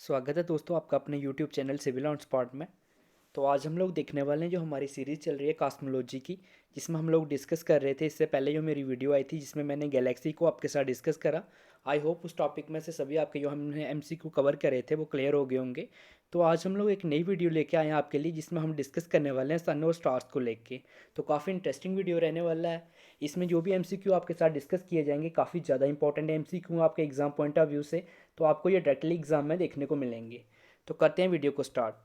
स्वागत है दोस्तों आपका अपने YouTube channel civil on spot में। तो आज हम लोग देखने वाले हैं जो हमारी सीरीज़ चल रही है कॉस्मोलॉजी की, जिसमें हम लोग डिस्कस कर रहे थे। इससे पहले जो मेरी वीडियो आई थी जिसमें मैंने गैलेक्सी को आपके साथ डिस्कस करा। आई होप उस टॉपिक में से सभी आपके जो हमने MCQ कवर करे थे वो क्लियर हो गए होंगे। तो आज हम लोग एक नई वीडियो लेके आए हैं आपके लिए, जिसमें हम डिस्कस करने वाले हैं सन और स्टार्स को लेके। तो काफ़ी इंटरेस्टिंग वीडियो रहने वाला है। इसमें जो भी MCQ आपके साथ डिस्कस किए जाएंगे काफ़ी ज़्यादा इंपॉर्टेंट MCQ आपके एग्जाम पॉइंट ऑफ व्यू से, तो आपको ये डायरेक्टली एग्जाम में देखने को मिलेंगे। तो करते हैं वीडियो को स्टार्ट।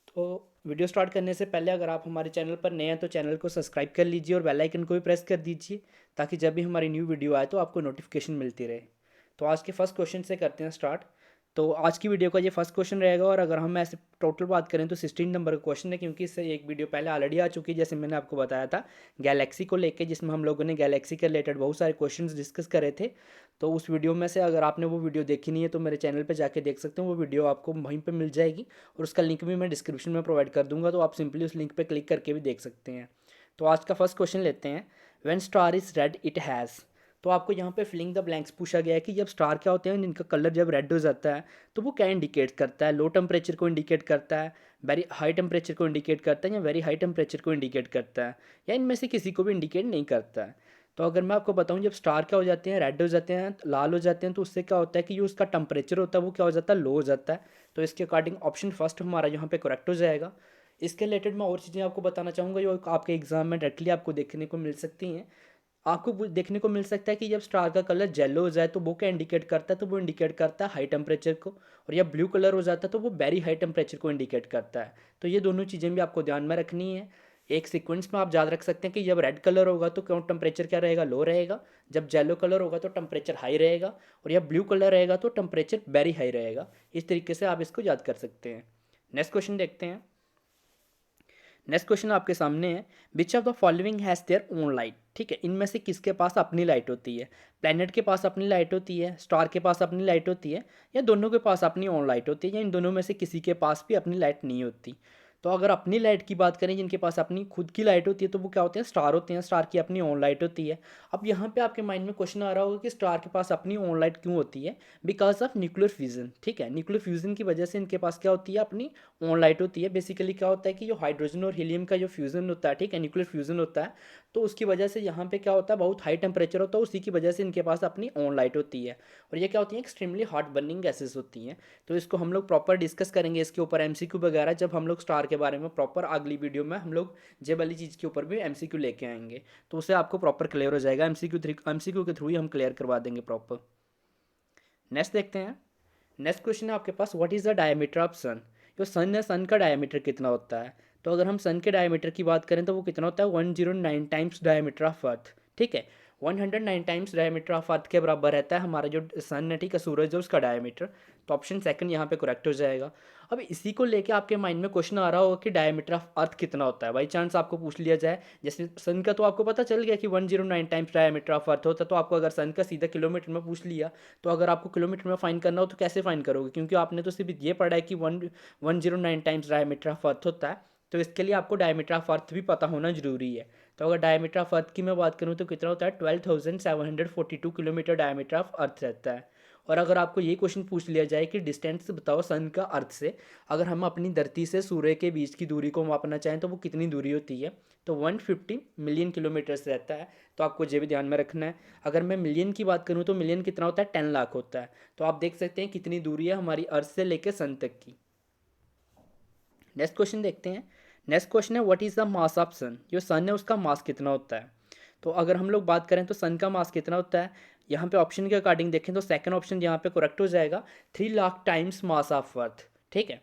तो वीडियो स्टार्ट करने से पहले अगर आप हमारे चैनल पर नए हैं तो चैनल को सब्सक्राइब कर लीजिए और बेल आइकन को भी प्रेस कर दीजिए, ताकि जब भी हमारी न्यू वीडियो आए तो आपको नोटिफिकेशन मिलती रहे। तो आज के फर्स्ट क्वेश्चन से करते हैं स्टार्ट। तो आज की वीडियो का ये फर्स्ट क्वेश्चन रहेगा, और अगर हम ऐसे टोटल बात करें तो 16 नंबर का क्वेश्चन है, क्योंकि इससे एक वीडियो पहले ऑलरेडी आ चुकी है जैसे मैंने आपको बताया था गैलेक्सी को लेके, जिसमें हम लोगों ने गैलेक्सी के रिलेटेड बहुत सारे क्वेश्चंस डिस्कस करे थे। तो उस वीडियो में से अगर आपने वो वीडियो देखी नहीं है तो मेरे चैनल पे जाके देख सकते हो, वो वीडियो आपको वहीं पे मिल जाएगी, और उसका लिंक भी मैं डिस्क्रिप्शन में प्रोवाइड कर दूंगा, तो आप सिंपली उस लिंक पे क्लिक करके भी देख सकते हैं। तो आज का फर्स्ट क्वेश्चन लेते हैं। When star is read it has. तो आपको यहाँ पे फिलिंग द ब्लैंक्स पूछा गया है कि जब स्टार क्या होते हैं जिनका कलर जब रेड हो जाता है तो वो क्या इंडिकेट करता है। लो टेम्परेचर को इंडिकेट करता है, वेरी हाई टेम्परेचर को इंडिकेट करता है, या वेरी हाई टेम्परेचर को इंडिकेट करता है, या इनमें से किसी को भी इंडिकेट नहीं करता है। तो अगर मैं आपको बताऊं, जब स्टार क्या हो जाते हैं, रेड हो जाते हैं, लाल हो जाते हैं, तो उससे क्या होता है कि जो उसका टेम्परेचर होता है वो क्या हो जाता है, लो हो जाता है। तो इसके अकॉर्डिंग ऑप्शन फर्स्ट हमारा यहाँ पे करेक्ट हो जाएगा। इसके रिलेटेड मैं और चीज़ें आपको बताना चाहूँगा जो आपके एग्जाम में डायरेक्टली आपको देखने को मिल सकती हैं। आपको देखने को मिल सकता है कि जब स्टार का कलर येलो हो जाए तो वो क्या इंडिकेट करता है, तो वो इंडिकेट करता है हाई टेम्परेचर को, और जब ब्लू कलर हो जाता है तो वो वेरी हाई टेम्परेचर को इंडिकेट करता है। तो ये दोनों चीज़ें भी आपको ध्यान में रखनी है। एक सीक्वेंस में आप याद रख सकते हैं कि जब रेड कलर होगा तो क्यों टेम्परेचर क्या रहेगा, लो रहेगा। जब येलो कलर होगा तो टेम्परेचर हाई रहेगा, और जब ब्लू कलर रहेगा तो टेम्परेचर वेरी हाई रहेगा। इस तरीके से आप इसको याद कर सकते हैं। नेक्स्ट क्वेश्चन देखते हैं। नेक्स्ट क्वेश्चन आपके सामने है, विच of the following has their own light. ठीक है, इनमें से किसके पास अपनी लाइट होती है। प्लैनेट के पास अपनी लाइट होती है, स्टार के पास अपनी लाइट होती है, या दोनों के पास अपनी ओन लाइट होती है, या इन दोनों में से किसी के पास भी अपनी लाइट नहीं होती। तो अगर अपनी लाइट की बात करें, जिनके पास अपनी खुद की लाइट होती है, तो वो क्या होते हैं, स्टार होते हैं। स्टार की अपनी ओन लाइट होती है। अब यहाँ पे आपके माइंड में क्वेश्चन आ रहा होगा कि स्टार के पास अपनी ओन लाइट क्यों होती है। Because of nuclear fusion. ठीक है, न्यूक्लियर फ्यूजन की वजह से इनके पास क्या होती है, अपनी ऑन लाइट होती है। बेसिकली क्या होता है कि जो हाइड्रोजन और हीलियम का जो फ्यूज़न होता है, ठीक है, न्यूक्लियर फ्यूज़न होता है, तो उसकी वजह से यहाँ पे क्या होता है, बहुत हाई टेम्परेचर होता है, उसी की वजह से इनके पास अपनी ऑन लाइट होती है। और ये क्या होती है, एक्सट्रीमली हॉट बर्निंग गैसेस होती हैं। तो इसको हम लोग प्रॉपर डिस्कस करेंगे इसके ऊपर MCQ वगैरह, जब हम लोग स्टार के बारे में प्रॉपर अगली वीडियो में हम लोग जे वाली चीज़ के ऊपर भी MCQ लेके आएंगे, तो उससे आपको प्रॉपर क्लियर हो जाएगा। MCQ के थ्रू ही हम क्लियर करवा देंगे प्रॉपर। नेक्स्ट देखते हैं। नेक्स्ट क्वेश्चन है आपके पास, what is the diameter of sun. जो सन है, सन का डायमीटर कितना होता है। तो अगर हम सन के डायमीटर की बात करें तो वो कितना होता है, 109 टाइम्स डायमीटर ऑफ अर्थ। ठीक है, 109 टाइम्स डायमीटर ऑफ अर्थ के बराबर रहता है हमारा जो सन है, ठीक है, सूरज है, उसका डायमीटर। तो ऑप्शन सेकंड यहाँ पे करेक्ट हो जाएगा। अब इसी को लेके आपके माइंड में क्वेश्चन आ रहा होगा कि डायमीटर ऑफ अर्थ कितना होता है। बाई चांस आपको पूछ लिया जाए, जैसे सन का तो आपको पता चल गया कि 109 टाइम्स डायमीटर ऑफ अर्थ होता है, तो आपको अगर सन का सीधा किलोमीटर में पूछ लिया, तो अगर आपको किलोमीटर में फाइन करना हो तो कैसे फाइन करोगे, क्योंकि आपने तो सिर्फ ये पढ़ा है कि 109 टाइम्स डायमीटर ऑफ अर्थ होता है। तो इसके लिए आपको डायमीटर ऑफ अर्थ भी पता होना जरूरी है। तो अगर डायमीटर ऑफ अर्थ की मैं बात करूँ तो कितना होता है, 12,742 किलोमीटर डायमीटर ऑफ अर्थ रहता है। और अगर आपको ये क्वेश्चन पूछ लिया जाए कि डिस्टेंस बताओ सन का अर्थ से, अगर हम अपनी धरती से सूर्य के बीच की दूरी को मापना चाहें तो वो कितनी दूरी होती है, तो 150 मिलियन किलोमीटर्स रहता है। तो आपको ये भी ध्यान में रखना है। अगर मैं मिलियन की बात करूँ तो मिलियन कितना होता है, 10 लाख होता है। तो आप देख सकते हैं कितनी दूरी है हमारी अर्थ से लेकर सन तक की। नेक्स्ट क्वेश्चन देखते हैं। नेक्स्ट क्वेश्चन है, what is the mass of sun. जो सन है उसका मास कितना होता है। तो अगर हम लोग बात करें तो सन का मास कितना होता है, यहाँ पे ऑप्शन के अकॉर्डिंग देखें तो सेकंड ऑप्शन यहाँ पे करेक्ट हो जाएगा, 3 lakh times mass of earth. ठीक है,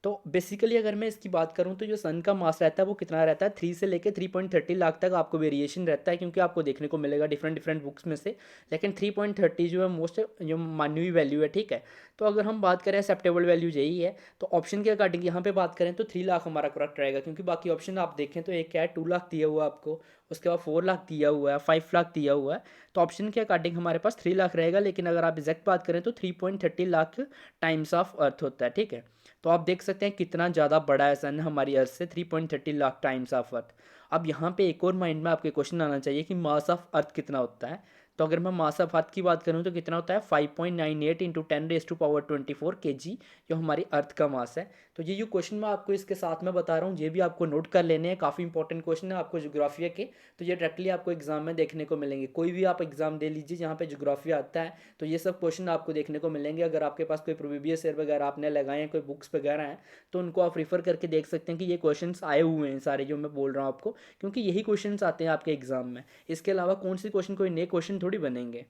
तो बेसिकली अगर मैं इसकी बात करूं तो जो सन का मास रहता है वो कितना रहता है, 3 से लेकर 3.30 लाख तक आपको वेरिएशन रहता है, क्योंकि आपको देखने को मिलेगा डिफरेंट डिफरेंट बुक्स में से। लेकिन 3.30 जो है मोस्ट जो मानी हुई वैल्यू है। ठीक है, तो अगर हम बात करें एक्सेप्टेबल वैल्यू यही है, तो ऑप्शन के अकॉर्डिंग यहाँ पे बात करें तो 3 लाख हमारा करेक्ट रहेगा, क्योंकि बाकी ऑप्शन आप देखें तो एक क्या है, 2 लाख दिया हुआ है आपको, उसके बाद 4 लाख दिया हुआ है, 5 लाख दिया हुआ है। तो ऑप्शन के अकॉर्डिंग हमारे पास 3 लाख रहेगा, लेकिन अगर आप एग्जैक्ट बात करें तो 3.30 लाख टाइम्स ऑफ अर्थ होता है। ठीक है, तो आप देख सकते हैं कितना ज़्यादा बड़ा है सन हमारी अर्थ से, 3.30 लाख टाइम्स ऑफ अर्थ। अब यहाँ पे एक और माइंड में आपके क्वेश्चन आना चाहिए कि मास ऑफ अर्थ कितना होता है। तो अगर मैं मास ऑफ अर्थ की बात करूँ तो कितना होता है 5.98 इंटू 10⁻⁴ kg, जो हमारी अर्थ का मास है। तो ये जो क्वेश्चन मैं आपको इसके साथ में बता रहा हूँ, ये भी आपको नोट कर लेने हैं, काफ़ी इंपॉर्टेंट क्वेश्चन है आपको ज्योग्राफिया के। तो ये डायरेक्टली आपको एग्जाम में देखने को मिलेंगे, कोई भी आप एग्जाम दे लीजिए जहाँ पे ज्योग्राफिया आता है तो ये सब क्वेश्चन आपको देखने को मिलेंगे। अगर आपके पास कोई प्रीवियस ईयर वगैरह आपने लगाए हैं, कोई बुक्स वगैरह हैं, तो उनको आप रिफर करके देख सकते हैं कि ये क्वेश्चंस आए हुए हैं सारे जो मैं बोल रहा हूँ आपको, क्योंकि यही क्वेश्चंस आते हैं आपके एग्जाम में। इसके अलावा कौन से क्वेश्चन, कोई नए क्वेश्चन थोड़ी बनेंगे।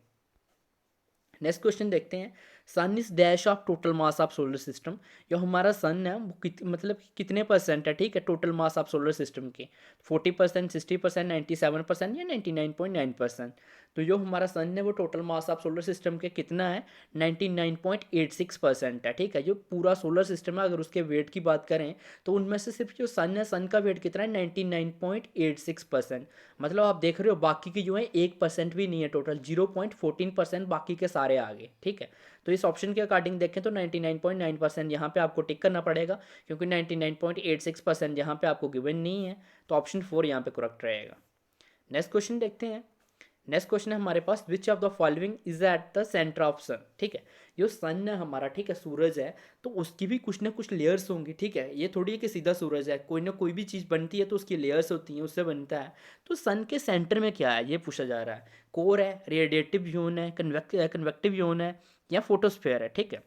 नेक्स्ट क्वेश्चन देखते हैं, sun is dash of total mass of solar system. जो हमारा सन है वो मतलब कितने परसेंट है, ठीक है, total mass of solar system के, 40%, 60%, 97% या 99.9%। तो जो हमारा सन है वो total mass of solar system के कितना है, 99.86% है, ठीक है। जो पूरा सोलर सिस्टम है अगर उसके वेट की बात करें तो उनमें से सिर्फ जो सन है, सन का वेट कितना है 99.86%। मतलब आप देख रहे हो बाकी की जो है 1% भी नहीं है, टोटल 0.14% बाकी के सारे आगे, ठीक है। तो इस ऑप्शन के अकॉर्डिंग देखें तो 99.9% यहाँ पे आपको टिक करना पड़ेगा, क्योंकि 99.86% यहाँ पे आपको गिवन नहीं है। तो ऑप्शन 4 यहाँ पे करेक्ट रहेगा। नेक्स्ट क्वेश्चन देखते हैं। नेक्स्ट क्वेश्चन है हमारे पास, which of the following is at the centre of sun. ठीक है, जो सन है हमारा, ठीक है, सूरज है, तो उसकी भी कुछ ना कुछ लेयर्स होंगी, ठीक है। ये थोड़ी है कि सीधा सूरज है, कोई ना कोई भी चीज़ बनती है तो उसकी लेयर्स होती हैं, उससे बनता है। तो सन के सेंटर में क्या है ये पूछा जा रहा है। कोर है, रेडिएटिव जोन है, कन्वेक्टिव जोन है, या फोटोस्फेयर है, ठीक है।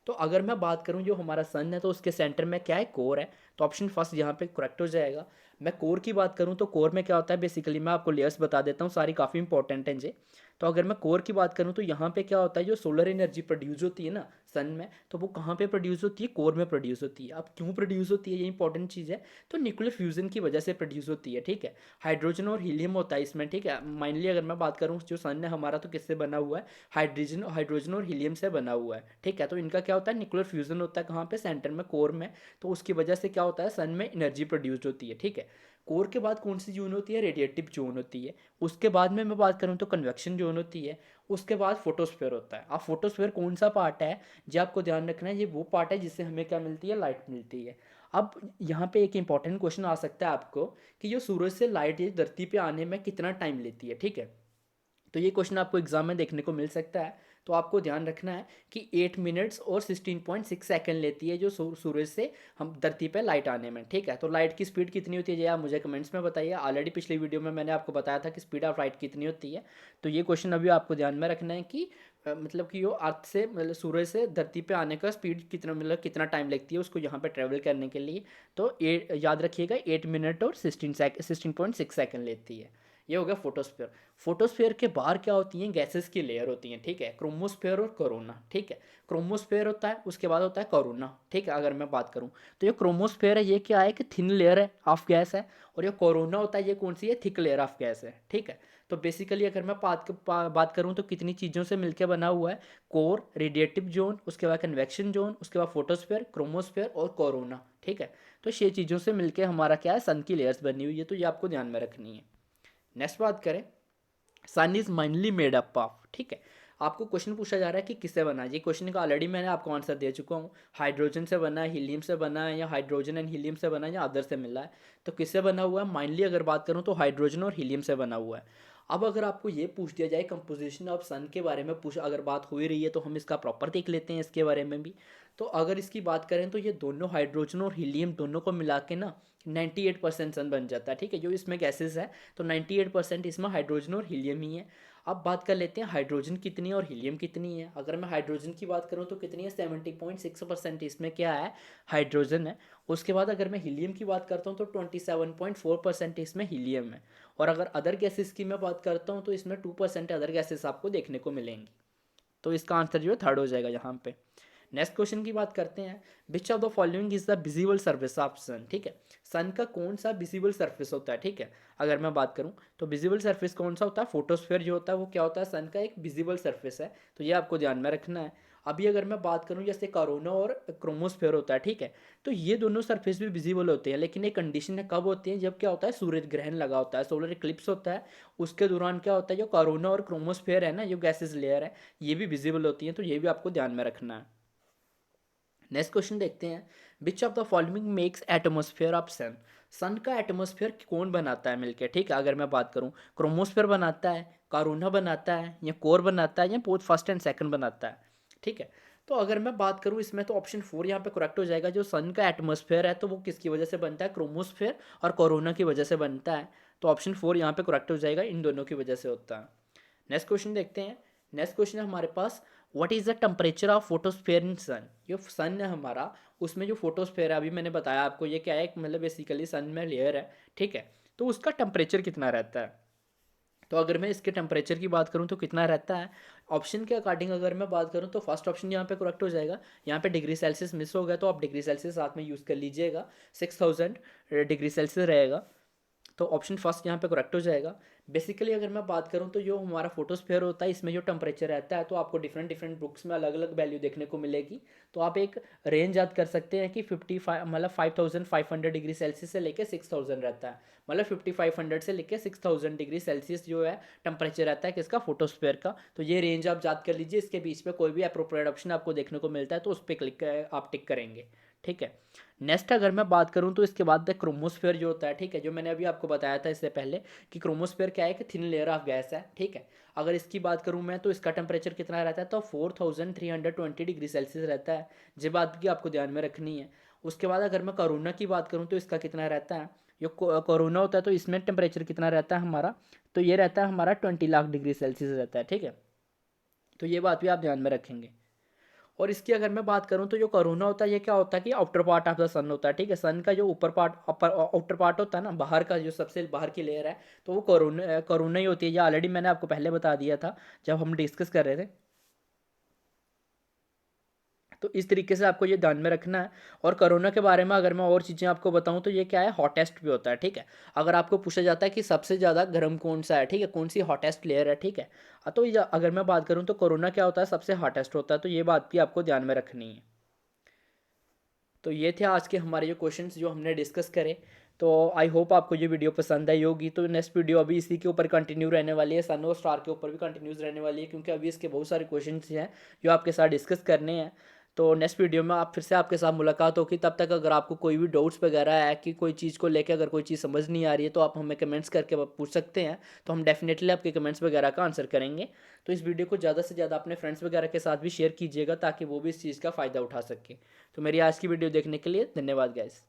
तो अगर मैं बात करूं जो हमारा सन है तो उसके सेंटर में क्या है, कोर है। तो ऑप्शन फर्स्ट यहाँ पे करेक्ट हो जाएगा। मैं कोर की बात करूं तो कोर में क्या होता है, बेसिकली मैं आपको लेयर्स बता देता हूँ, सारी काफ़ी इंपॉर्टेंट हैं जी। तो अगर मैं कोर की बात करूं तो यहाँ पे क्या होता है, जो सोलर एनर्जी प्रोड्यूस होती है ना सन में, तो वो कहाँ पे प्रोड्यूस होती है, कोर में प्रोड्यूस होती है। अब क्यों प्रोड्यूस होती है, ये इंपॉर्टेंट चीज़ है। तो न्यूक्लियर फ्यूजन की वजह से प्रोड्यूस होती है, ठीक है। हाइड्रोजन और हीलियम होता है इसमें, ठीक है। माइनली अगर मैं बात करूँ जो सन है हमारा तो किससे बना हुआ है, हाइड्रोजन और हीलियम से बना हुआ है, ठीक है। तो इनका क्या होता है, न्यूक्लियर फ्यूजन होता है कहाँ पे, सेंटर में, कोर में। तो उसकी वजह से क्या होता है, सन में एनर्जी प्रोड्यूस होती है, ठीक है। कोर के बाद कौन सी जोन होती है, रेडिएटिव जोन होती है। उसके बाद में मैं बात करूँ तो कन्वेक्शन जोन होती है। उसके बाद फोटोस्फेयर होता है। अब फोटोस्फेयर कौन सा पार्ट है, जो आपको ध्यान रखना है, ये वो पार्ट है जिससे हमें क्या मिलती है, लाइट मिलती है। अब यहाँ पे एक इंपॉर्टेंट क्वेश्चन आ सकता है आपको कि जो सूरज से लाइट ये धरती पे आने में कितना टाइम लेती है, ठीक है। तो ये क्वेश्चन आपको एग्जाम में देखने को मिल सकता है। तो आपको ध्यान रखना है कि 8 मिनट्स और 16.6 सेकंड लेती है जो सूरज से हम धरती पे लाइट आने में, ठीक है। तो लाइट की स्पीड कितनी होती है ये आप मुझे कमेंट्स में बताइए। ऑलरेडी पिछली वीडियो में मैंने आपको बताया था कि स्पीड ऑफ लाइट कितनी होती है। तो ये क्वेश्चन अभी आपको ध्यान में रखना है कि मतलब कि वो अर्थ से, मतलब सूरज से धरती पे आने का स्पीड कितना, मतलब कितना टाइम लगती है उसको यहाँ पे ट्रेवल करने के लिए। तो याद रखिएगा 8 मिनट और 16.6 सेकंड लेती है। ये हो गया फोटोस्फीयर। फोटोस्फीयर के बाहर क्या होती हैं, गैसेस की लेयर होती हैं, ठीक है, क्रोमोस्फीयर और कोरोना, ठीक है। क्रोमोस्फीयर होता है, उसके बाद होता है कोरोना, ठीक है। अगर मैं बात करूं तो ये क्रोमोस्फीयर है, ये क्या है कि थिन लेयर है ऑफ गैस है। और ये कोरोना होता है, ये कौन सी है, थिक लेयर ऑफ गैस है, ठीक है। तो बेसिकली अगर मैं बात करूं तो कितनी चीज़ों से मिलकर बना हुआ है, कोर, रेडिएटिव जोन, उसके बाद कन्वेक्शन जोन, उसके बाद फोटोस्फीयर, क्रोमोस्फीयर और कोरोना, ठीक है। तो 6 चीज़ों से मिलकर हमारा क्या है, सन की लेयर्स बनी हुई है। तो ये आपको ध्यान में रखनी है। नेक्स्ट बात करें, सन इज माइनली मेड अप ऑफ, ठीक है। आपको क्वेश्चन पूछा जा रहा है कि किससे बना है। ये क्वेश्चन का ऑलरेडी मैंने आपको आंसर दे चुका हूँ। हाइड्रोजन से बना है, हीलियम से बना है, या हाइड्रोजन एंड हीलियम से बना है, या अदर से मिला है। तो किससे बना हुआ है, माइनली अगर बात करूँ तो हाइड्रोजन और हीलियम से बना हुआ है। अब अगर आपको ये पूछ दिया जाए कंपोजिशन ऑफ सन के बारे में पूछ, अगर बात हो ही रही है तो हम इसका प्रॉपर देख लेते हैं इसके बारे में भी। तो अगर इसकी बात करें तो ये दोनों हाइड्रोजन और हीलियम दोनों को मिला के ना 98% सन बन जाता है, ठीक है। जो इसमें गैसेस है तो 98% इसमें हाइड्रोजन और हीलियम ही है। अब बात कर लेते हैं हाइड्रोजन कितनी है और हीलियम कितनी है। अगर मैं हाइड्रोजन की बात करूँ तो कितनी है, 70.6% इसमें क्या है, हाइड्रोजन है। उसके बाद अगर मैं हीलियम की बात करता हूँ तो 27.4% इसमें हीलियम है। और अगर अदर गैसेस की मैं बात करता हूँ तो इसमें 2% अदर गैसेस आपको देखने को मिलेंगी। तो इसका आंसर जो है थर्ड हो जाएगा यहाँ पे। नेक्स्ट क्वेश्चन की बात करते हैं, which of the following is the visible surface of sun, ठीक है। सन का कौन सा विजिबल सर्फेस होता है, ठीक है। अगर मैं बात करूं तो विजिबल सर्फेस कौन सा होता है, फोटोस्फीयर जो होता है वो क्या होता है, सन का एक विजिबल सर्फेस है। तो ये आपको ध्यान में रखना है। अभी अगर मैं बात करूं जैसे कोरोना और क्रोमोस्फीयर होता है, ठीक है। तो ये दोनों सरफेस भी विजिबल होते हैं, लेकिन एक कंडीशन है कब होती है, जब क्या होता है, सूरज ग्रहण लगा होता है, सोलर इक्लिप्स होता है। उसके दौरान क्या होता है, जो कोरोना और क्रोमोस्फीयर है ना, जो गैसेस लेयर है, ये भी विजिबल होती हैं। तो ये भी आपको ध्यान में रखना है। नेक्स्ट क्वेश्चन देखते हैं, which of the following makes atmosphere of sun. Sun का एटमॉस्फेयर कौन बनाता है मिलके, ठीक है। अगर मैं बात करूँ, क्रोमोस्फेयर बनाता है, कारोना बनाता है, या कोर बनाता है, या बोथ फर्स्ट एंड सेकंड बनाता है, ठीक है। तो अगर मैं बात करूँ इसमें, तो ऑप्शन 4 यहाँ पे करेक्ट हो जाएगा। जो सन का एटमॉस्फेयर है तो वो किसकी वजह से बनता है, क्रोमोस्फेयर और कोरोना की वजह से बनता है। तो ऑप्शन 4 यहाँ पे करेक्ट हो जाएगा, इन दोनों की वजह से होता है। नेक्स्ट क्वेश्चन देखते हैं। नेक्स्ट क्वेश्चन है हमारे पास, what is the temperature of photosphere in sun. जो सन है हमारा, उसमें जो फोटोस्फेयर है, अभी मैंने बताया आपको, ये क्या है, मतलब बेसिकली सन में लेयर है, ठीक है। तो उसका टेम्परेचर कितना रहता है। तो अगर मैं इसके टेम्परेचर की बात करूँ तो कितना रहता है, ऑप्शन के अकॉर्डिंग अगर मैं बात करूँ तो फर्स्ट ऑप्शन यहाँ पे करेक्ट हो जाएगा। यहाँ पे डिग्री सेल्सियस मिस हो गया तो आप डिग्री सेल्सियस साथ में यूज़ कर लीजिएगा, 6000 डिग्री सेल्सियस रहेगा। तो ऑप्शन फर्स्ट यहाँ पे करेक्ट हो जाएगा। बेसिकली अगर मैं बात करूँ तो जो हमारा फोटोस्फेयर होता है, इसमें जो टेम्परेचर रहता है, तो आपको डिफरेंट डिफरेंट बुक्स में अलग अलग वैल्यू देखने को मिलेगी। तो आप एक रेंज याद कर सकते हैं कि 55 मतलब 5500 डिग्री सेल्सियस से लेकर 6000 रहता है। मतलब 5500 से लेकर 6000 डिग्री सेल्सियस जो है टेम्परेचर रहता है किसका, फोटोस्फेयर का। तो ये रेंज आप याद कर लीजिए। इसके बीच में कोई भी अप्रोप्रिएट ऑप्शन आपको देखने को मिलता है तो उस पर क्लिक आप टिक करेंगे, ठीक है। नेक्स्ट अगर मैं बात करूं तो इसके बाद द क्रोमोस्फेयर जो होता है, ठीक है, जो मैंने अभी आपको बताया था इससे पहले कि क्रोमोस्फेयर क्या है, कि थिन लेयर ऑफ गैस है, ठीक है। अगर इसकी बात करूं मैं तो इसका टेम्परेचर कितना रहता है, तो 4320 डिग्री सेल्सियस रहता है। ये बात भी आपको ध्यान में रखनी है। उसके बाद अगर मैं कोरोना की बात करूँ तो इसका कितना रहता है, जो कोरोना होता है तो इसमें टेम्परेचर कितना रहता है हमारा, तो ये रहता है हमारा 20 लाख डिग्री सेल्सियस रहता है, ठीक है। तो ये बात भी आप ध्यान में रखेंगे। और इसकी अगर मैं बात करूं तो जो कोरोना होता है ये क्या होता है कि आउटर पार्ट ऑफ द सन होता है, ठीक है। सन का जो ऊपर पार्ट, अपर आउटर पार्ट होता है ना, बाहर का जो सबसे बाहर की लेयर है, तो वो कोरोना ही होती है। ये ऑलरेडी मैंने आपको पहले बता दिया था जब हम डिस्कस कर रहे थे। तो इस तरीके से आपको ये ध्यान में रखना है। और कोरोना के बारे में अगर मैं और चीज़ें आपको बताऊं तो ये क्या है, हॉटेस्ट भी होता है, ठीक है। अगर आपको पूछा जाता है कि सबसे ज़्यादा गर्म कौन सा है, ठीक है, कौन सी हॉटेस्ट लेयर है, ठीक है। तो अगर मैं बात करूं तो कोरोना क्या होता है, सबसे हॉटेस्ट होता है। तो ये बात भी आपको ध्यान में रखनी है। तो ये थे आज के हमारे जो क्वेश्चंस जो हमने डिस्कस करे। तो आई होप आपको ये वीडियो पसंद आई होगी। तो नेक्स्ट वीडियो अभी इसी के ऊपर कंटिन्यू रहने वाली है, सन और स्टार के ऊपर भी कंटिन्यूस रहने वाली है, क्योंकि अभी इसके बहुत सारे क्वेश्चंस हैं जो आपके साथ डिस्कस करने हैं। तो नेक्स्ट वीडियो में आप फिर से आपके साथ मुलाकात होगी। तब तक अगर आपको कोई भी डाउट्स वगैरह है कि कोई चीज़ को लेकर अगर कोई चीज़ समझ नहीं आ रही है तो आप हमें कमेंट्स करके पूछ सकते हैं। तो हम डेफिनेटली आपके कमेंट्स वगैरह का आंसर करेंगे। तो इस वीडियो को ज़्यादा से ज़्यादा अपने फ्रेंड्स वगैरह के साथ भी शेयर कीजिएगा ताकि वो भी इस चीज़ का फ़ायदा उठा सके। तो मेरी आज की वीडियो देखने के लिए धन्यवाद गाइस।